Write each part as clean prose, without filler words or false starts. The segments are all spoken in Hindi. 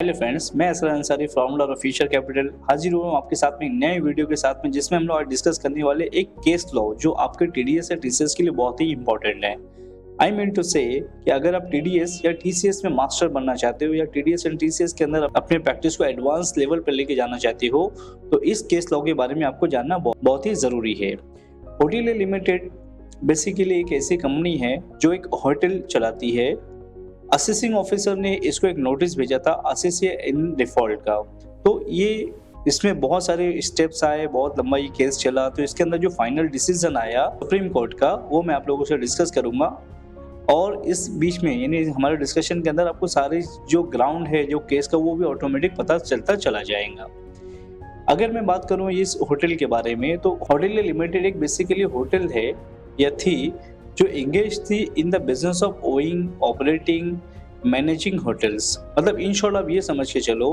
हेलो फ्रेंड्स, मैं असर अंसारी फाउंडर और फ्यूचर कैपिटल हाजिर हुआ हूँ आपके साथ में एक नए वीडियो के साथ में, जिसमें हम लोग आज डिस्कस करने वाले एक केस लॉ जो आपके टीडीएस या टीसीएस के लिए बहुत ही इंपॉर्टेंट है। आई मीन टू से कि अगर आप टीडीएस या टीसीएस में मास्टर बनना चाहते हो या टीडीएस एंड टीसीएस के अंदर अपने प्रैक्टिस को एडवांस लेवल पर लेके जाना चाहते हो, तो इस केस लॉ के बारे में आपको जानना बहुत ही जरूरी है। होटेल लिमिटेड बेसिकली एक ऐसी कंपनी है जो एक होटल चलाती है। असेसिंग ऑफिसर ने इसको एक नोटिस भेजा था असेसिया इन डिफॉल्ट का। तो ये इसमें बहुत सारे स्टेप्स आए, बहुत लंबा ये केस चला। तो इसके अंदर जो फाइनल डिसीजन आया सुप्रीम कोर्ट का, वो मैं आप लोगों से डिस्कस करूंगा। और इस बीच में यानी हमारे डिस्कशन के अंदर आपको सारे जो ग्राउंड है जो केस का, वो भी ऑटोमेटिक पता चलता चला जाएगा। अगर मैं बात करूँ इस होटल के बारे में, तो होटल लिमिटेड एक बेसिकली होटल है या थी जो एंगेज थी in the business of owing, operating, managing hotels. मतलब इन शॉर्ट आप ये समझ के चलो,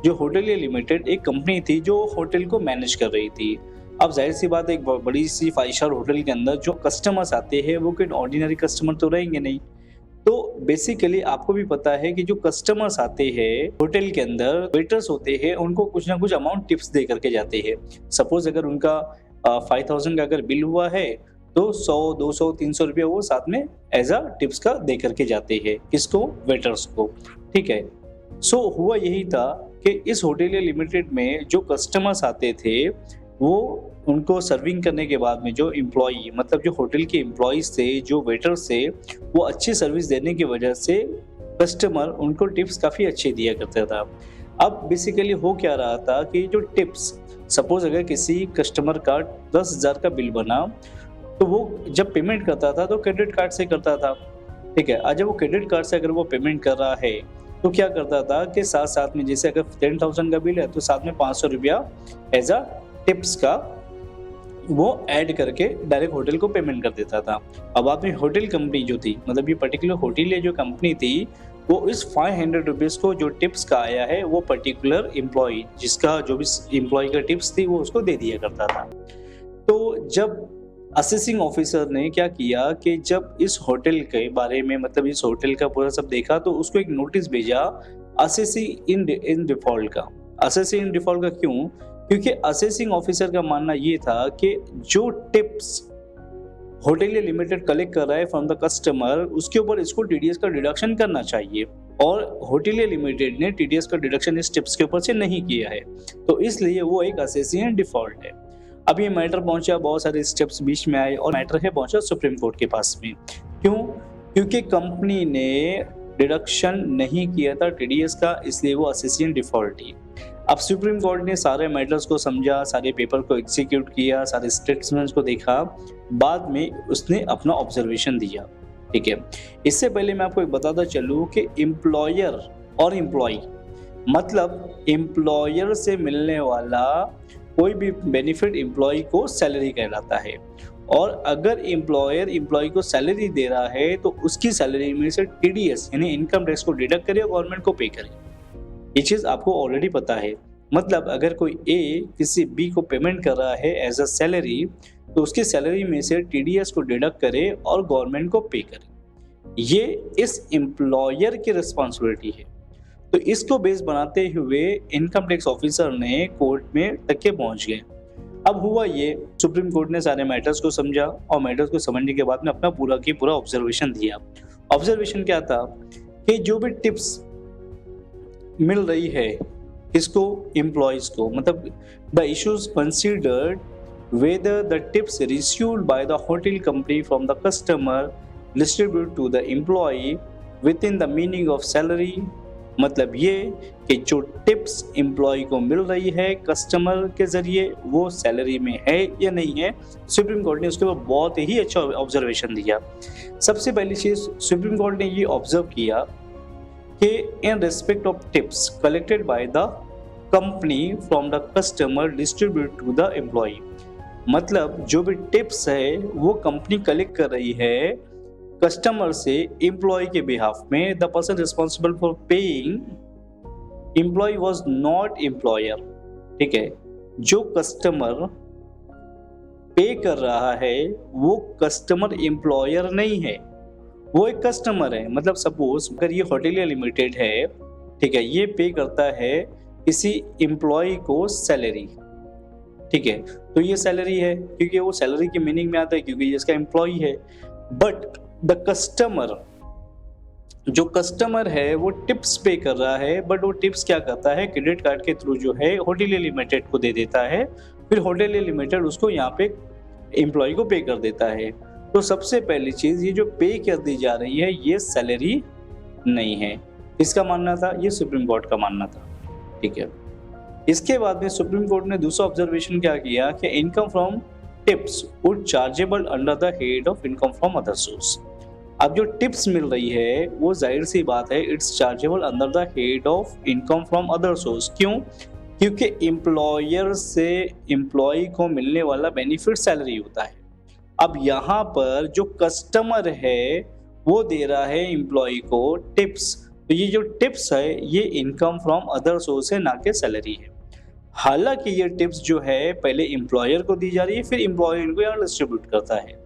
जो होटल लिमिटेड एक कंपनी थी जो होटल को मैनेज कर रही थी। अब जाहिर सी बात है, एक बड़ी सी 5 स्टार होटल के अंदर जो कस्टमर्स आते हैं वो कोई ऑर्डिनरी कस्टमर तो रहेंगे नहीं। तो बेसिकली आपको भी पता है कि जो कस्टमर्स आते हैं होटल के अंदर, वेटर्स होते हैं, उनको कुछ ना कुछ अमाउंट टिप्स दे करके जाते हैं। सपोज अगर उनका 5000 का अगर बिल हुआ है तो 100, 200, 300 रुपया वो साथ में एज अ टिप्स का दे करके जाते हैं। किसको? वेटर्स को। ठीक है। सो हुआ यही था कि इस होटल लिमिटेड में जो कस्टमर्स आते थे, वो उनको सर्विंग करने के बाद में जो एम्प्लॉई, मतलब जो होटल के एम्प्लॉयज थे, जो वेटर्स थे, वो अच्छी सर्विस देने की वजह से कस्टमर उनको टिप्स काफ़ी अच्छे दिया करता था। अब बेसिकली हो क्या रहा था कि जो टिप्स, सपोज अगर किसी कस्टमर का 10,000 का बिल बना, तो वो जब पेमेंट करता था तो क्रेडिट कार्ड से करता था। ठीक है। आज जब वो क्रेडिट कार्ड से अगर वो पेमेंट कर रहा है, तो क्या करता था कि साथ साथ में, जैसे अगर 10,000 का बिल है तो साथ में 500 रुपया एज अ टिप्स का वो ऐड करके डायरेक्ट होटल को पेमेंट कर देता था। अब आपने होटल कंपनी जो थी, मतलब ये पर्टिकुलर होटल जो कंपनी थी, वो इस 500 रुपीज़ को जो टिप्स का आया है, वो पर्टिकुलर एम्प्लॉय, जिसका जो भी एम्प्लॉय का टिप्स थी, वो उसको दे दिया करता था। तो जब असेसिंग ऑफिसर ने क्या किया कि जब इस होटल के बारे में, मतलब इस होटल का पूरा सब देखा, तो उसको एक नोटिस भेजा असेसिंग इन डिफॉल्ट का। असेसिंग इन डिफॉल्ट का क्यों? क्योंकि असेसिंग ऑफिसर का मानना ये था कि जो टिप्स होटल लिमिटेड कलेक्ट कर रहा है फ्रॉम द कस्टमर, उसके ऊपर इसको टीडीएस का डिडक्शन करना चाहिए। और होटल लिमिटेड ने टीडीएस का डिडक्शन इस टिप्स के ऊपर से नहीं किया है, तो इसलिए वो एक असेसिंग इन डिफॉल्ट है। अब ये मैटर पहुंचा, बहुत सारे स्टेप्स बीच में आए और मैटर है पहुंचा सुप्रीम कोर्ट के पास में। क्यों? क्योंकि कंपनी ने डिडक्शन नहीं किया था टीडीएस का, इसलिए वो असेसिंग डिफॉल्ट थी। अब सुप्रीम कोर्ट ने सारे मैटर्स को समझा, सारे पेपर को एग्जीक्यूट किया, सारे स्टेटमेंट्स को देखा, बाद में उसने अपना ऑब्जर्वेशन दिया। ठीक है। इससे पहले मैं आपको एक बताता चलूँ कि एम्प्लॉयर और एम्प्लॉय, मतलब एम्प्लॉयर से मिलने वाला कोई भी बेनिफिट एम्प्लॉय को सैलरी कहलाता है। और अगर एम्प्लॉयर एम्प्लॉय को सैलरी दे रहा है, तो उसकी सैलरी में से टीडीएस यानी इनकम टैक्स को डिडक्ट करे और गवर्नमेंट को पे करे। ये चीज़ आपको ऑलरेडी पता है। मतलब अगर कोई ए किसी बी को पेमेंट कर रहा है एज अ सैलरी, तो उसकी सैलरी में से टीडीएस को डिडक्ट करे और गवर्नमेंट को पे करे। ये इस एम्प्लॉयर की रिस्पॉन्सिबिलिटी है। तो इसको बेस बनाते हुए इनकम टैक्स ऑफिसर ने कोर्ट में तक के पहुंच गए। अब हुआ ये, सुप्रीम कोर्ट ने सारे मैटर्स को समझा और मैटर्स को समझने के बाद में अपना पूरा की पूरा ऑब्जर्वेशन दिया। ऑब्जर्वेशन क्या था कि जो भी टिप्स मिल रही है इसको एम्प्लॉयज को, मतलब the issues considered whether the tips received by the hotel company from the customer distribute to the employee within the meaning of salary. मतलब ये कि जो टिप्स एम्प्लॉय को मिल रही है कस्टमर के जरिए, वो सैलरी में है या नहीं है। सुप्रीम कोर्ट ने उसके ऊपर बहुत ही अच्छा ऑब्जर्वेशन दिया। सबसे पहली चीज सुप्रीम कोर्ट ने ये ऑब्जर्व किया कि in respect of tips collected by the company from the customer distribute to the employee, मतलब जो भी टिप्स है वो कंपनी कलेक्ट कर रही है कस्टमर से एम्प्लॉय के बिहाफ में, the person responsible for paying employee was not employer. ठीक है। जो कस्टमर पे कर रहा है वो कस्टमर एम्प्लॉयर नहीं है, वो एक कस्टमर है। मतलब सपोज अगर ये होटल लिमिटेड है, ठीक है, ये पे करता है किसी एम्प्लॉय को सैलरी, ठीक है, तो ये सैलरी है क्योंकि वो सैलरी की मीनिंग में आता है क्योंकि ये इसका एम्प्लॉय है। बट द कस्टमर, जो कस्टमर है वो टिप्स पे कर रहा है, बट वो टिप्स क्या करता है, क्रेडिट कार्ड के थ्रू जो है होटलिया लिमिटेड को दे देता है, फिर होटलिया लिमिटेड उसको यहाँ पे एम्प्लॉय को पे कर देता है। तो सबसे पहली चीज, ये जो पे कर दी जा रही है ये सैलरी नहीं है। इसका मानना था, ये सुप्रीम कोर्ट का मानना था, ठीक है। इसके बाद में सुप्रीम कोर्ट ने दूसरा ऑब्जर्वेशन क्या किया कि income from tips would chargeable under the head of income from other source. अब जो टिप्स मिल रही है वो जाहिर सी बात है it's chargeable under the head of income from other source. क्यों? क्योंकि एम्प्लॉयर से एम्प्लॉय को मिलने वाला बेनिफिट सैलरी होता है। अब यहाँ पर जो कस्टमर है वो दे रहा है एम्प्लॉय को टिप्स, तो ये जो टिप्स है ये इनकम फ्रॉम अदर सोर्स है, ना कि सैलरी है। हालांकि ये टिप्स जो है पहले एम्प्लॉयर को दी जा रही है, फिर एम्प्लॉयर इनको यहाँ डिस्ट्रीब्यूट करता है,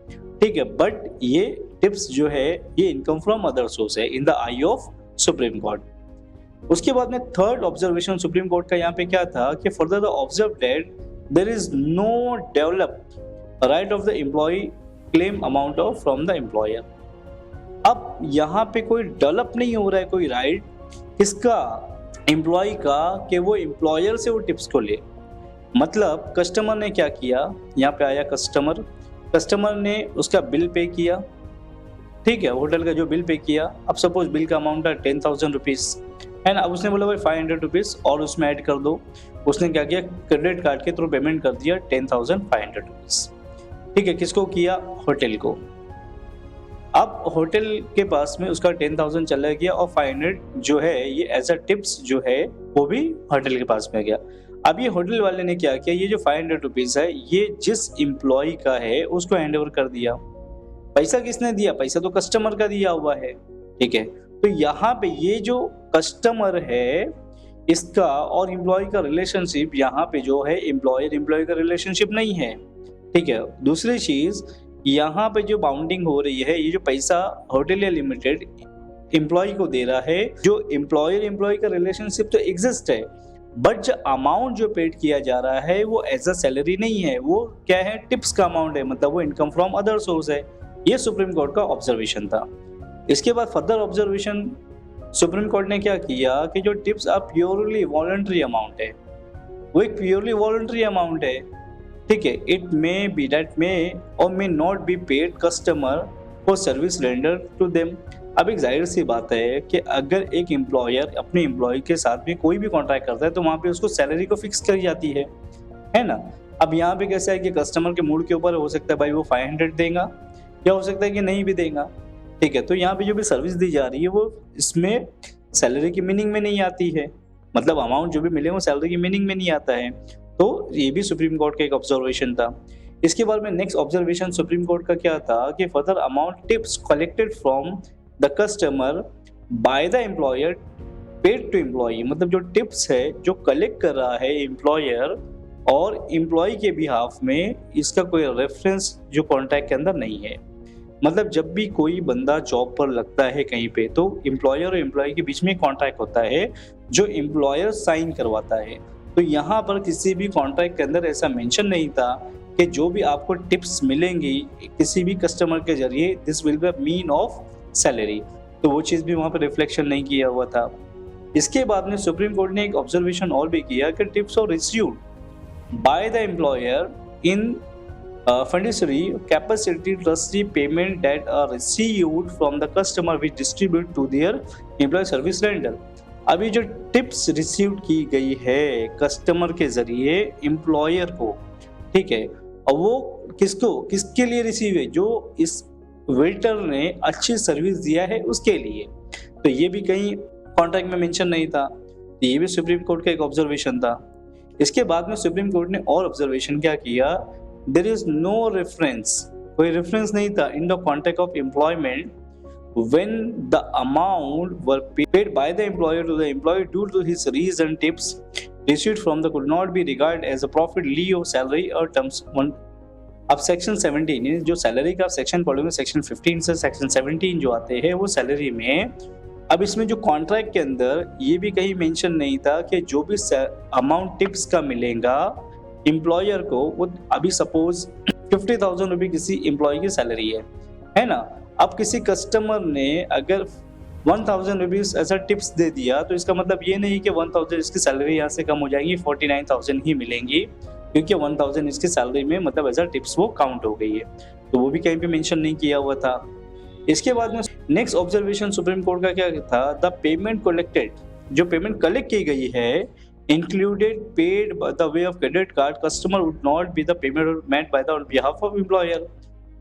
ठीक है, बट ये टिप्स जो है ये इनकम फ्रॉम अदर सोर्स है in the I of supreme court. उसके बाद में थर्ड ऑब्जर्वेशन सुप्रीम कोर्ट का यहाँ पे क्या था कि further the observe that there is no developed right of the employee claim amount of from the employer. अब यहाँ पे कोई डेवलप नहीं हो रहा है कोई राइट किसका, एम्प्लॉय का, कि वो एम्प्लॉयर से वो टिप्स को ले। मतलब कस्टमर ने क्या किया, यहाँ पे आया कस्टमर ने उसका बिल पे किया, ठीक है, होटल का जो बिल पे किया। अब सपोज बिल का अमाउंट है 10,000 रुपीज है ना। अब उसने बोला भाई 500 रुपीज और उसमें ऐड कर दो। उसने क्या किया, क्रेडिट कार्ड के थ्रू पेमेंट कर दिया 10,500 रुपीज, ठीक है, किसको किया, होटल को। अब होटल के पास में उसका 10,000 चला गया और 500 जो है ये एज अ टिप्स जो है वो भी होटल के पास में गया। अब ये होटल वाले ने क्या किया, ये जो 500 रुपीज है ये जिस एम्प्लॉय का है उसको हैंड ओवर कर दिया। पैसा किसने दिया, पैसा तो कस्टमर का दिया हुआ है, ठीक है। तो यहाँ पे ये जो कस्टमर है इसका और एम्प्लॉय का रिलेशनशिप यहाँ पे जो है एम्प्लॉयर एम्प्लॉय का रिलेशनशिप नहीं है, ठीक है। दूसरी चीज यहाँ पे जो बाउंडिंग हो रही है, ये जो पैसा होटलिया लिमिटेड एम्प्लॉय को दे रहा है, जो एम्प्लॉयर एम्प्लॉय का रिलेशनशिप तो एग्जिस्ट है, बट जो अमाउंट जो पेड किया जा रहा है वो एज अ सैलरी नहीं है, वो क्या है, टिप्स का अमाउंट है, मतलब वो इनकम फ्रॉम अदर सोर्स है। ये सुप्रीम कोर्ट का ऑब्जर्वेशन था। इसके बाद फर्दर ऑब्जर्वेशन सुप्रीम कोर्ट ने क्या किया कि जो टिप्स आप प्योरली वॉलंटरी अमाउंट है, वो एक प्योरली वॉलंटरी अमाउंट है, ठीक है। It may be that may और may not be paid customer for service render to them. अब एक जाहिर सी बात है कि अगर एक एम्प्लॉयर अपने एम्प्लॉय के साथ में कोई भी कॉन्ट्रैक्ट करता है तो वहाँ पे उसको सैलरी को फिक्स करी जाती है ना। अब यहाँ पे कैसा है कि कस्टमर के मूड के ऊपर हो सकता है भाई वो 500 देगा या हो सकता है कि नहीं भी देगा, ठीक है। तो यहाँ पे जो भी सर्विस दी जा रही है वो इसमें सैलरी की मीनिंग में नहीं आती है, मतलब अमाउंट जो भी मिले वो सैलरी की मीनिंग में नहीं आता है। तो ये भी सुप्रीम कोर्ट का एक ऑब्जर्वेशन था। इसके बाद में नेक्स्ट ऑब्जर्वेशन सुप्रीम कोर्ट का क्या था कि further amount tips collected from the customer by the employer paid to employee, मतलब जो टिप्स है जो कलेक्ट कर रहा है एम्प्लॉयर और एम्प्लॉय के बिहाफ में, इसका कोई रेफरेंस जो कॉन्ट्रैक्ट के अंदर नहीं है। मतलब जब भी कोई बंदा जॉब पर लगता है कहीं पे तो एम्प्लॉयर और एम्प्लॉय के बीच में कॉन्ट्रैक्ट होता है जो एम्प्लॉयर साइन करवाता है। तो यहाँ पर किसी भी कॉन्ट्रैक्ट के अंदर ऐसा मेंशन नहीं था कि जो भी आपको टिप्स मिलेंगी किसी भी कस्टमर के जरिए this will be mean of salary, तो वो चीज़ भी वहाँ पर रिफ्लेक्शन नहीं किया हुआ था। इसके बाद में सुप्रीम कोर्ट ने एक ऑब्जर्वेशन और भी किया कि टिप्स और received by the employer in fiduciary capacity trustee payment that are received from the customer which distribute to their employee service render। अभी जो टिप्स रिसीव की गई है कस्टमर के जरिए एम्प्लॉयर को, ठीक है, और वो किसके लिए रिसीव है, जो इस वेटर ने अच्छी सर्विस दिया है उसके लिए। तो ये भी कहीं कॉन्ट्रैक्ट में मेंशन नहीं था, ये भी सुप्रीम कोर्ट का एक ऑब्जर्वेशन था। इसके बाद में सुप्रीम कोर्ट ने और ऑब्जर्वेशन क्या किया, देयर इज नो रेफरेंस, कोई रेफरेंस नहीं था in the contract of employment when the amount were paid by the employer to the employee due to his raise and tips received from the could not be regarded as a profit, leave of salary or terms one। अब सेक्शन 17 जो सैलरी का सेक्शन पढ़ोगे, सेक्शन 15 से सेक्शन 17 जो आते हैं वो सैलरी में अब इसमें जो कॉन्ट्रैक्ट के अंदर ये भी कहीं मेंशन नहीं था कि जो भी अमाउंट टिप्स का मिलेगा एम्प्लॉयर को, वो अभी सपोज 50,000 रुपये किसी एम्प्लॉय की सैलरी है ना। अब किसी कस्टमर ने अगर 1,000 रुपीज ऐसा टिप्स दे दिया तो इसका मतलब ये नहीं कि 1,000 इसकी सैलरी यहाँ से कम हो जाएगी, 49,000 ही मिलेंगी, क्योंकि 1,000 इसकी सैलरी में मतलब ऐसा टिप्स वो काउंट हो गई है। तो वो भी कहीं पे मेंशन नहीं किया हुआ था। इसके बाद में नेक्स्ट ऑब्जर्वेशन सुप्रीम कोर्ट का क्या था, द पेमेंट कलेक्टेड, जो पेमेंट कलेक्ट की गई है included paid by the way of credit card customer would not be the payment made by the on behalf of employer.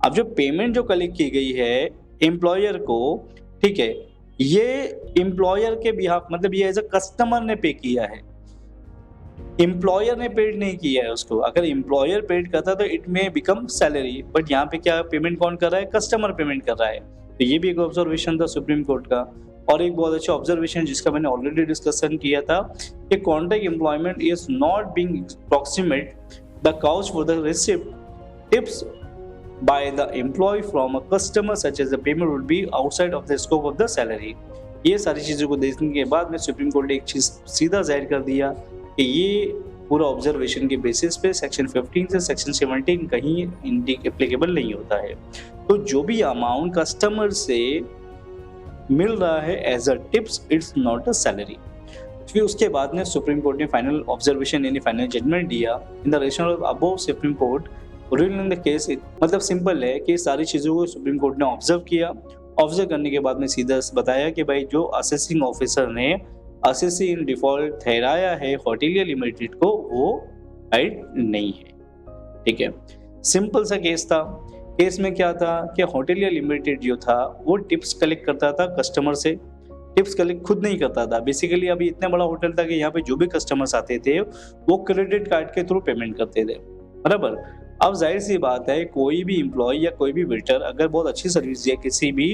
अब जो पेमेंट जो कलेक्ट की गई है एम्प्लॉयर को, ठीक है, ये एम्प्लॉयर के बिहाफ मतलब ये एज अ कस्टमर ने पे किया है, एम्प्लॉयर ने पेड नहीं किया है उसको। अगर एम्प्लॉयर पेड करता तो it may become salary, but यहाँ पे क्या पेमेंट कौन कर रहा है, कस्टमर पेमेंट कर रहा है। तो ये भी एक ऑब्जर्वेशन था सुप्रीम कोर्ट का। और एक बहुत अच्छा ऑब्जर्वेशन जिसका मैंने ऑलरेडी डिस्कशन किया था कि contract employment is not being approximate the couch for the receipt tips by the employee from a customer such as the payment would be outside of the scope of the salary। ये सारी चीज़ों को देखने के बाद में सुप्रीम कोर्ट ने एक चीज़ सीधा जाहिर कर दिया कि ये पूरा ऑब्जर्वेशन के बेसिस पे सेक्शन 15 से सेक्शन 17 कहीं एप्लीकेबल नहीं होता है। तो जो भी अमाउंट कस्टमर से मिल रहा है as a tips, it's not a salary. फिर उसके बाद में सुप्रीम कोर्ट ने फाइनल ऑब्जर्वेशन यानी फाइनल जजमेंट दिया in the rational of above supreme court rule in the case. मतलब सिंपल है कि सारी चीज़ों को सुप्रीम कोर्ट ने ऑब्जर्व किया। ऑब्जर्व करने के बाद में सीधा बताया कि भाई जो असेसिंग ऑफिसर ने असेसी इन डिफॉल्ट ठहराया है होटेलियर लिमिटेड को, वो राइट नहीं है। ठीक है, सिंपल सा केस था। केस में क्या था कि होटेलियर लिमिटेड जो था वो टिप्स कलेक्ट करता था कस्टमर से, टिप्स कलेक्ट खुद नहीं करता था। बेसिकली अभी इतना बड़ा होटल था कि यहाँ पे जो भी कस्टमर्स आते थे वो क्रेडिट कार्ड के थ्रू पेमेंट करते थे, बराबर। अब जाहिर सी बात है कोई भी एम्प्लॉय या कोई भी वेटर अगर बहुत अच्छी सर्विस दिया किसी भी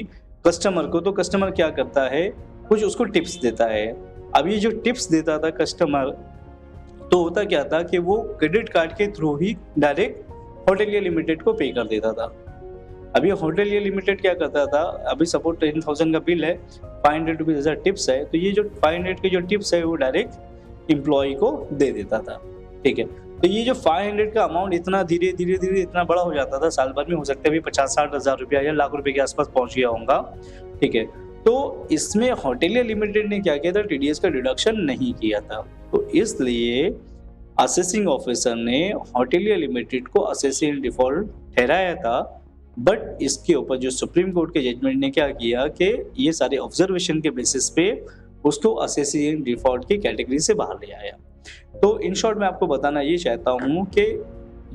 कस्टमर को, तो कस्टमर क्या करता है, कुछ उसको टिप्स देता है। अब ये जो टिप्स देता था कस्टमर, तो होता क्या था कि वो क्रेडिट कार्ड के थ्रू ही डायरेक्ट होटेलियर लिमिटेड को पे कर देता था। अभी होटेलियर लिमिटेड क्या करता था, अभी सपोज 10,000 का बिल है, 500 रुपीज ऐसा टिप्स है, तो ये जो 500 के जो टिप्स है वो डायरेक्ट एम्प्लॉय को दे देता था। ठीक है, तो ये जो 500 का अमाउंट इतना धीरे धीरे इतना बड़ा हो जाता था, साल भर में हो सकता है 50-60 हज़ार रुपया या लाख रुपए के आसपास पहुंच गया होगा। ठीक है, तो इसमें होटेलियर लिमिटेड ने क्या किया था, टीडीएस का डिडक्शन नहीं किया था। तो इसलिए असेसिंग ऑफिसर ने होटेलियर लिमिटेड को असेसिंग डिफॉल्ट ठहराया था, बट इसके ऊपर जो सुप्रीम कोर्ट के जजमेंट ने क्या किया कि ये सारे ऑब्जर्वेशन के बेसिस पे उसको असेसिंग डिफॉल्ट की कैटेगरी से बाहर ले आया। तो इन शॉर्ट मैं आपको बताना ये चाहता हूँ कि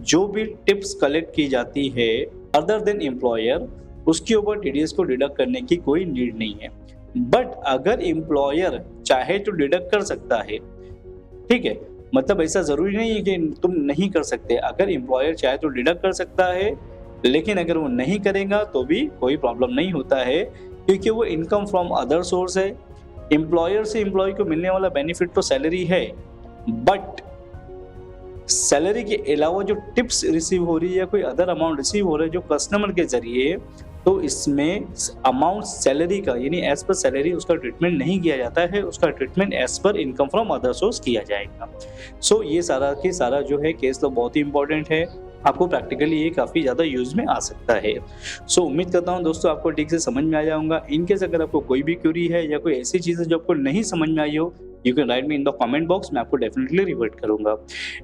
जो भी टिप्स कलेक्ट की जाती है अदर देन एम्प्लॉयर, उसके ऊपर टीडीएस को डिडक्ट करने की कोई नीड नहीं है। बट अगर एम्प्लॉयर चाहे तो डिडक्ट कर सकता है। ठीक है, मतलब ऐसा जरूरी नहीं है कि तुम नहीं कर सकते। अगर एम्प्लॉयर चाहे तो डिडक्ट कर सकता है, लेकिन अगर वो नहीं करेगा तो भी कोई प्रॉब्लम नहीं होता है, क्योंकि वो इनकम फ्रॉम अदर सोर्स है। एम्प्लॉयर से एम्प्लॉय को मिलने वाला बेनिफिट तो सैलरी है, बट सैलरी के अलावा जो टिप्स रिसीव हो रही है या कोई अदर अमाउंट रिसीव हो रहा है जो कस्टमर के जरिए, तो इसमें अमाउंट सैलरी का यानी एज पर सैलरी उसका ट्रीटमेंट नहीं किया जाता है, उसका treatment as per income from other source किया जाएगा। सो ये सारा के सारा जो है केस तो बहुत ही इंपॉर्टेंट है, आपको प्रैक्टिकली ये काफ़ी ज़्यादा यूज में आ सकता है। सो उम्मीद करता हूँ दोस्तों आपको ठीक से समझ में आ जाऊंगा। इनकेस अगर आपको कोई भी क्वेरी है या कोई ऐसी चीज़ है जो आपको नहीं समझ में आई हो, you can write me in the comment box, मैं आपको डेफिनेटली रिवर्ट करूंगा।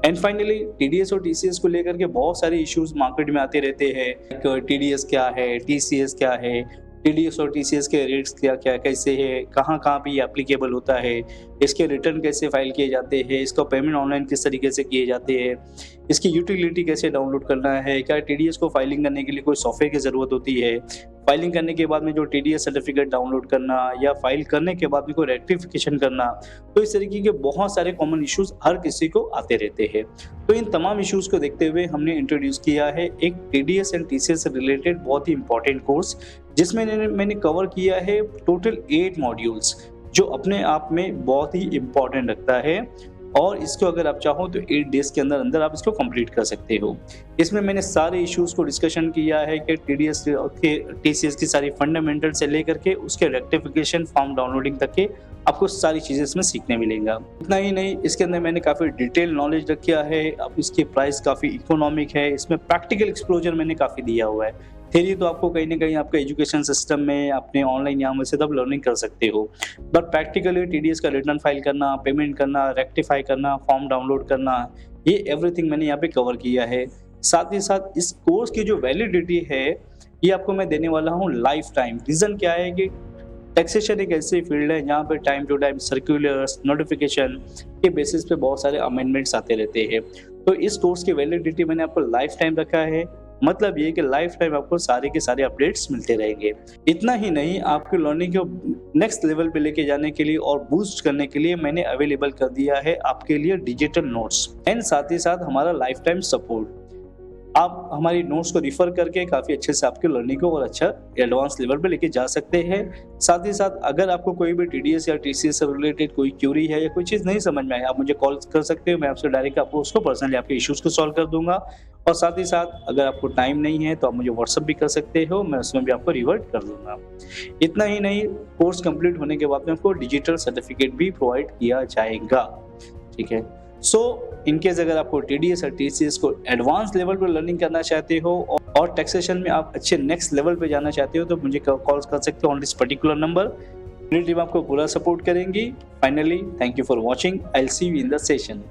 एंड फाइनली टीडीएस और टीसीएस को लेकर के बहुत सारे इश्यूज मार्केट में आते रहते हैं। टीडीएस क्या है, टीसीएस क्या है, टीडीएस और टीसीएस के रेट्स क्या क्या कैसे है, कहाँ कहाँ पे ये एप्लीकेबल होता है, इसके रिटर्न कैसे फाइल किए जाते हैं, इसका पेमेंट ऑनलाइन किस तरीके से किए जाते हैं, इसकी यूटिलिटी कैसे डाउनलोड करना है, क्या टीडीएस को फाइलिंग करने के लिए कोई सॉफ्टवेयर की ज़रूरत होती है, फाइलिंग करने के बाद में जो टीडीएस सर्टिफिकेट डाउनलोड करना या फाइल करने के बाद में कोई रेक्टिफिकेशन करना, तो इस तरीके के बहुत सारे कॉमन इश्यूज हर किसी को आते रहते हैं। तो इन तमाम इश्यूज को देखते हुए हमने इंट्रोड्यूस किया है एक टीडीएस एंड टीसीएस से रिलेटेड बहुत ही इंपॉर्टेंट कोर्स, जिसमें मैंने कवर किया है टोटल 8 मॉड्यूल्स, जो अपने आप में बहुत ही इम्पॉर्टेंट रखता है। और इसको अगर आप चाहो तो 8 डेज के अंदर अंदर आप इसको कंप्लीट कर सकते हो। इसमें मैंने सारे इश्यूज को डिस्कशन किया है कि टीडीएस के टीसीएस की सारी फंडामेंटल से लेकर के उसके रेक्टिफिकेशन फॉर्म डाउनलोडिंग तक के आपको सारी चीज़ें इसमें सीखने मिलेगा। इतना ही नहीं, इसके अंदर मैंने काफ़ी डिटेल नॉलेज रखा है। अब इसकी प्राइस काफ़ी इकोनॉमिक है। इसमें प्रैक्टिकल एक्सपोजर मैंने काफ़ी दिया हुआ है। थ्योरी तो आपको कहीं न कहीं आपके एजुकेशन सिस्टम में अपने ऑनलाइन यहाँ से तब लर्निंग कर सकते हो। बट प्रैक्टिकली टीडीएस का रिटर्न फाइल करना, पेमेंट करना, रेक्टिफाई करना, फॉर्म डाउनलोड करना, ये एवरीथिंग मैंने यहाँ पे कवर किया है। साथ ही साथ इस कोर्स की जो वैलिडिटी है, ये आपको मैं देने वाला हूँ लाइफ टाइम। रीज़न क्या है कि टैक्सेशन एक ऐसी फील्ड है जहाँ पे time to time circulars, notification के बेसिस पे बहुत सारे अमेंडमेंट्स आते रहते हैं। तो इस कोर्स की वैलिडिटी मैंने आपको लाइफ टाइम रखा है। मतलब ये कि लाइफ टाइम आपको सारे के सारे अपडेट्स मिलते रहेंगे। इतना ही नहीं, आपकी लर्निंग को नेक्स्ट लेवल पे लेके जाने के लिए और बूस्ट करने के लिए मैंने अवेलेबल कर दिया है आपके लिए डिजिटल नोट्स एंड साथ ही साथ हमारा लाइफ टाइम सपोर्ट। आप हमारी नोट्स को रिफर करके काफ़ी अच्छे से आपकी लर्निंग को और अच्छा एडवांस लेवल पे लेके जा सकते हैं। साथ ही साथ अगर आपको कोई भी टीडीएस या टीसीएस से रिलेटेड कोई क्यूरी है या कोई चीज़ नहीं समझ में आए, आप मुझे कॉल कर सकते हो। मैं आपसे डायरेक्ट आपको उसको पर्सनली आपके इश्यूज़ को सॉल्व कर दूंगा। और साथ ही साथ अगर आपको टाइम नहीं है तो आप मुझे व्हाट्सअप भी कर सकते हो, मैं उसमें भी आपको रिवर्ट कर दूंगा। इतना ही नहीं, कोर्स कंप्लीट होने के बाद में आपको डिजिटल सर्टिफिकेट भी प्रोवाइड किया जाएगा। ठीक है। सो इनकेस अगर आपको टीडीएस और टीसीएस को एडवांस लेवल पर लर्निंग करना चाहते हो और टैक्सेशन में आप अच्छे नेक्स्ट लेवल पे जाना चाहते हो तो मुझे कॉल कर सकते हो ऑन दिस पर्टिकुलर नंबर। मेरी टीम आपको पूरा सपोर्ट करेंगी। Finally, thank you for watching. I will see you in the session.